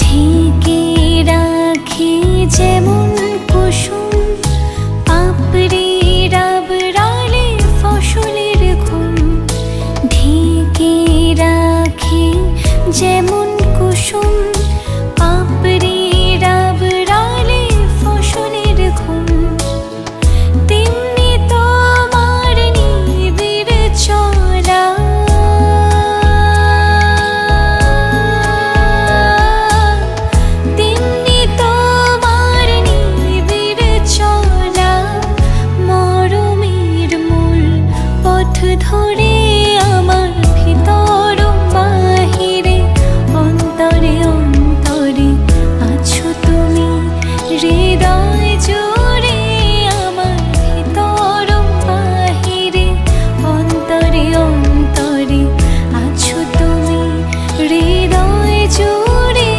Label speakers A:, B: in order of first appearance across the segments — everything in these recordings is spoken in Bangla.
A: ঢেকে রাখি যেমন কুসুম পাপড়ির আবরালে ফসলের ঘুম। ঢেকে রাখি যেমন কুসুম পাপড়ির আবরালে ফসলের ঘুম। তেমনি তোমার নিবিড় চলা ধরে আমার ভিতর বাহিরে অন্তরে অন্তরে আছো তুমি। হৃদয় জুড়ে আমার ভিতর বাহিরে অন্তরে অন্তরে আছো তুমি। হৃদয় জুড়ে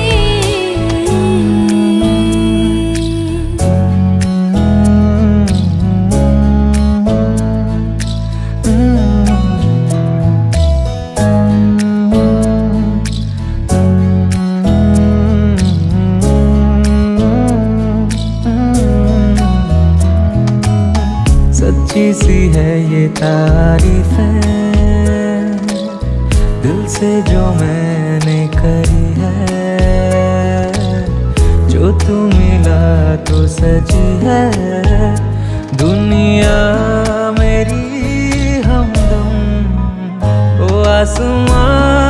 B: सच्ची सी है ये तारीफ है दिल से जो मैंने करी है। जो तू मिला तो सजी है दुनिया मेरी हमदम। ओ आसमां